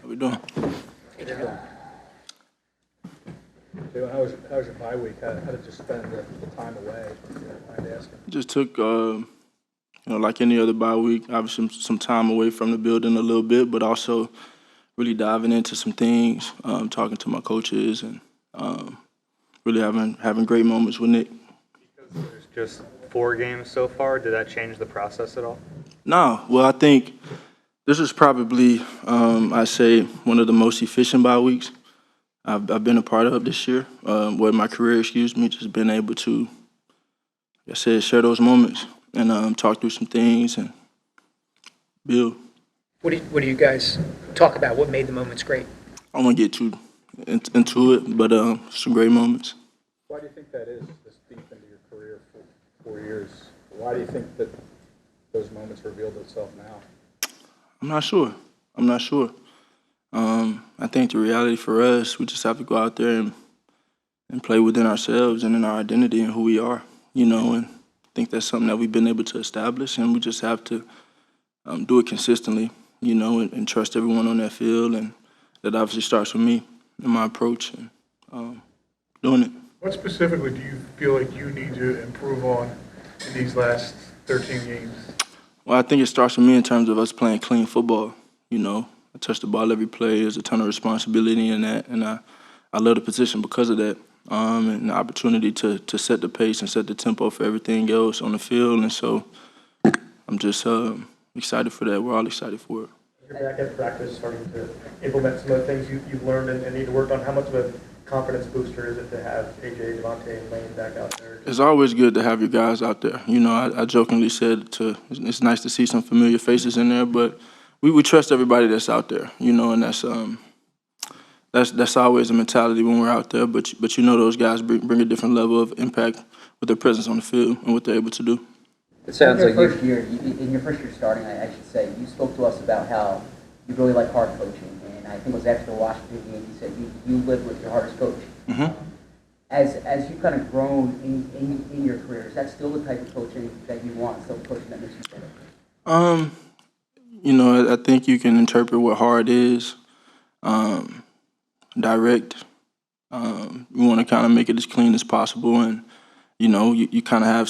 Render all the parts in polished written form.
How we doing? Jalen, how's your bye week? How did you spend the time away? If you don't mind asking. Just took, like any other bye week, obviously some time away from the building a little bit, but also really diving into some things, talking to my coaches, and really having great moments with Nick. Because there's just 4 games so far, did that change the process at all? No, well, I think this is probably, I say, one of the most efficient bye weeks I've been a part of this year, my career, just been able to, like I said, share those moments and talk through some things and build. What do you guys talk about? What made the moments great? I don't want to get too into it, but some great moments. Why do you think that is, this deep into your career for 4 years? Why do you think that those moments revealed itself now? I'm not sure. I think the reality for us, we just have to go out there and play within ourselves and in our identity and who we are, and I think that's something that we've been able to establish, and we just have to do it consistently, and trust everyone on that field, and that obviously starts with me and my approach and doing it. What specifically do you feel like you need to improve on in these last 13 games? Well, I think it starts with me in terms of us playing clean football, I touch the ball every play. There's a ton of responsibility in that, and I love the position because of that, and the opportunity to set the pace and set the tempo for everything else on the field. And so I'm just excited for that. We're all excited for it. You're back at practice, starting to implement some of the things you've learned and need to work on. How much of a confidence booster is it to have AJ, Devontae, and Lane back out there? It's always good to have your guys out there. I jokingly said it's nice to see some familiar faces in there, but we trust everybody that's out there, and that's always a mentality when we're out there. But those guys bring a different level of impact with their presence on the field and what they're able to do. It sounds like in your first year starting, I should say, you spoke to us about how you really like hard coaching, and I think it was after the Washington game, you said you live with your hardest coach. Mm-hmm. As you've kind of grown in your career, is that still the type of coaching that you want, still coaching that makes you better? I think you can interpret what hard is, direct. You want to kind of make it as clean as possible, and you kind of have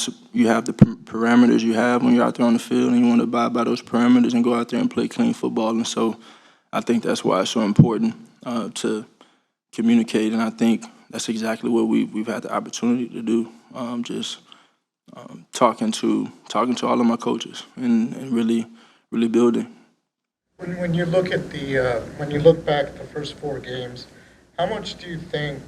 the parameters you have when you're out there on the field, and you want to abide by those parameters and go out there and play clean football. And so I think that's why it's so important to communicate, and I think that's exactly what we've had the opportunity to do. Talking to all of my coaches and really building. When you look at when you look back at the first 4 games, how much do you think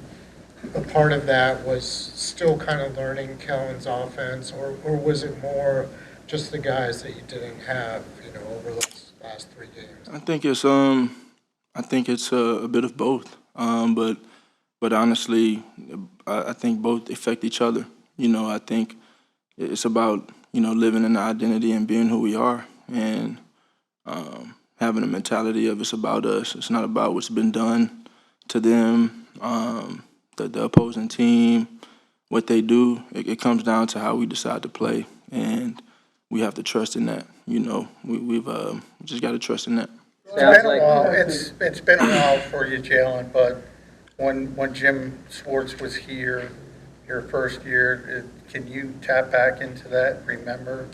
a part of that was still kind of learning Kellen's offense, or was it more just the guys that you didn't have, over those last 3 games? I think it's a bit of both, but honestly, I think both affect each other. I think it's about living in the identity and being who we are, and having a mentality of it's about us. It's not about what's been done to them, the opposing team, what they do. It comes down to how we decide to play, and we have to trust in that. We've just got to trust in that. It's been a while. It's been a while for you, Jalen. But when Jim Schwartz was here, your first year, can you tap back into that? Remember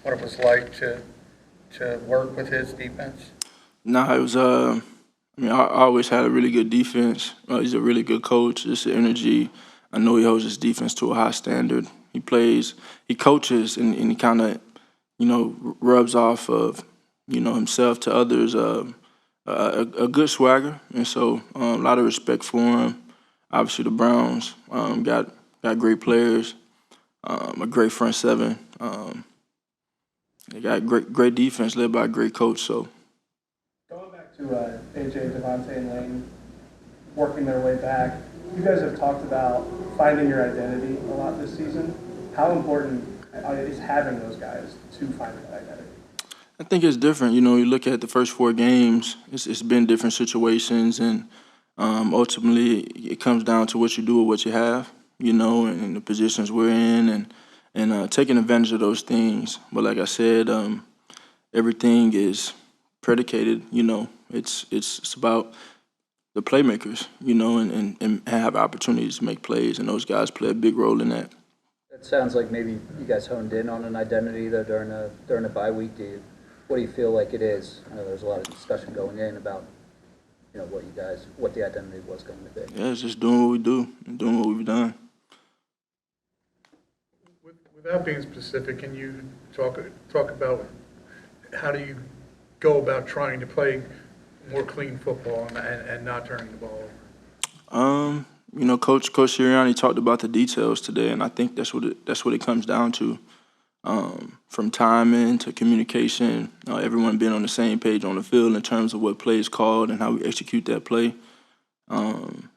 what it was like to work with his defense? No, it was. I always had a really good defense. He's a really good coach. Just the energy. I know he holds his defense to a high standard. He coaches, and he kind of, rubs off of, himself to others. A good swagger, and so a lot of respect for him. Obviously, the Browns got great players, a great front seven. They got great defense led by a great coach. So. Going back to AJ, Devontae, and Lane working their way back, you guys have talked about finding your identity a lot this season. How important is having those guys to find that identity? I think it's different. You look at the first 4 games, it's been different situations, and ultimately it comes down to what you do with what you have, and the positions we're in, and taking advantage of those things. But like I said, everything is predicated. It's about the playmakers, and have opportunities to make plays, and those guys play a big role in that. It sounds like maybe you guys honed in on an identity though during a bye week. What do you feel like it is? I know there's a lot of discussion going in about what the identity was going to be. Yeah, it's just doing what we do and doing what we've done. Without being specific, can you talk about how do you go about trying to play more clean football and not turning the ball over? Coach Sirianni talked about the details today, and I think that's what it comes down to. From timing to communication, everyone being on the same page on the field in terms of what play is called and how we execute that play.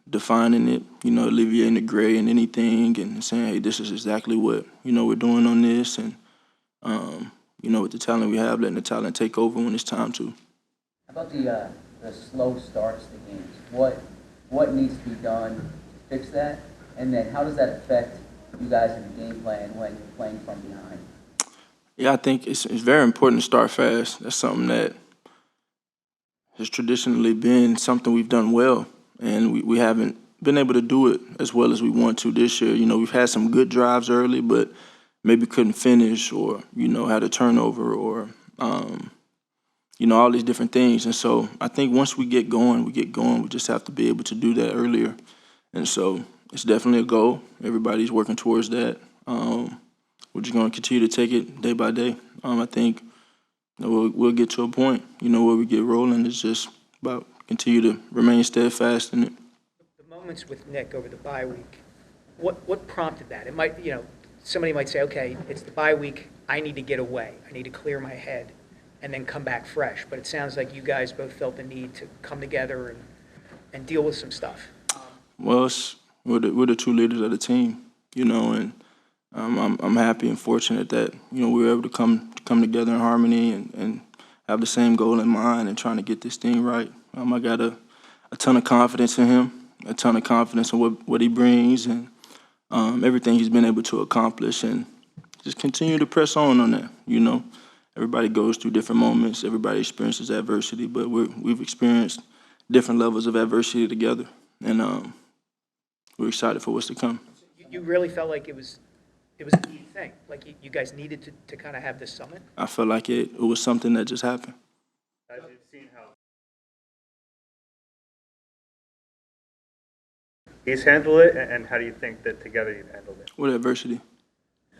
Defining it, alleviating the gray and anything, and saying, hey, this is exactly what we're doing on this, and with the talent we have, letting the talent take over when it's time to. How about the slow starts to games? What needs to be done to fix that? And then how does that affect you guys in the game plan when you're playing from behind? Yeah, I think it's very important to start fast. That's something that has traditionally been something we've done well, and we haven't been able to do it as well as we want to this year. We've had some good drives early, but maybe couldn't finish, or had a turnover, or all these different things. And so I think once we get going. We just have to be able to do that earlier. And so it's definitely a goal. Everybody's working towards that. We're just going to continue to take it day by day. I think we'll get to a point, where we get rolling. It's just about continue to remain steadfast in it. The moments with Nick over the bye week, what prompted that? It might, somebody might say, okay, it's the bye week. I need to get away. I need to clear my head and then come back fresh. But it sounds like you guys both felt the need to come together and deal with some stuff. Well, we're the two leaders of the team, and I'm happy and fortunate that we were able to come together in harmony and have the same goal in mind and trying to get this thing right. I got a ton of confidence in him, a ton of confidence in what he brings and everything he's been able to accomplish, and just continue to press on that. Everybody goes through different moments. Everybody experiences adversity, but we've experienced different levels of adversity together, and we're excited for what's to come. You really felt like it was a key thing, like you guys needed to kind of have this summit? I felt like it was something that just happened. As you've seen how he's handled it, and how do you think that together you've handled it? What adversity?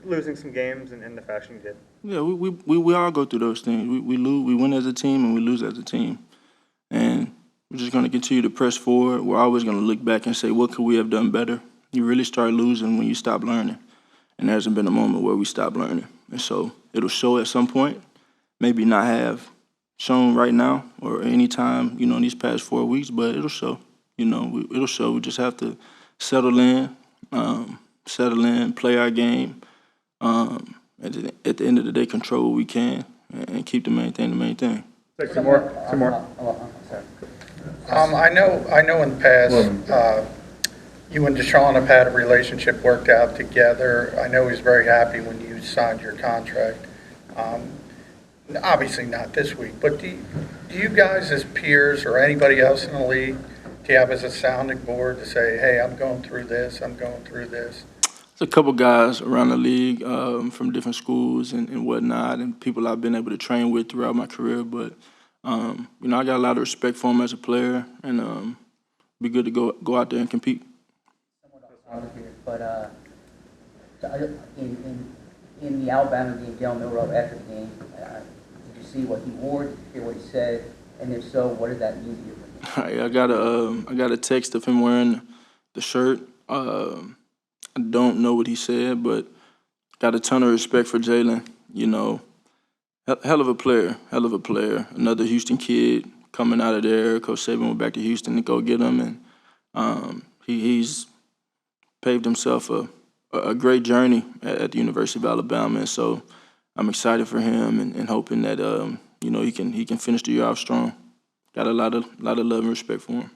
Losing some games in the fashion you did. Yeah, we all go through those things. We win as a team, and we lose as a team. And we're just going to continue to press forward. We're always going to look back and say, what could we have done better? You really start losing when you stop learning. And there hasn't been a moment where we stopped learning. And so it'll show at some point, maybe not have shown right now or any time, in these past 4 weeks, but it'll show. It'll show. We just have to settle in, play our game. At the end of the day, control what we can and keep the main thing the main thing. Take some more. Sorry. I know in the past, you and Deshaun have had a relationship worked out together. I know he's very happy when you signed your contract. Obviously not this week, but do you guys as peers or anybody else in the league, do you have as a sounding board to say, hey, I'm going through this, I'm going through this? There's a couple guys around the league from different schools and whatnot, and people I've been able to train with throughout my career. But I got a lot of respect for him as a player, and be good to go out there and compete. But in the Alabama game, Jalen Hurts after the game, did you see what he wore? Did you hear what he said? And if so, what did that mean to you? I got a text of him wearing the shirt. I don't know what he said, but got a ton of respect for Jalen. Hell of a player. Another Houston kid coming out of there. Coach Saban went back to Houston to go get him, and he's paved himself a great journey at the University of Alabama. And so I'm excited for him and hoping that he can finish the year off strong. Got a lot of love and respect for him.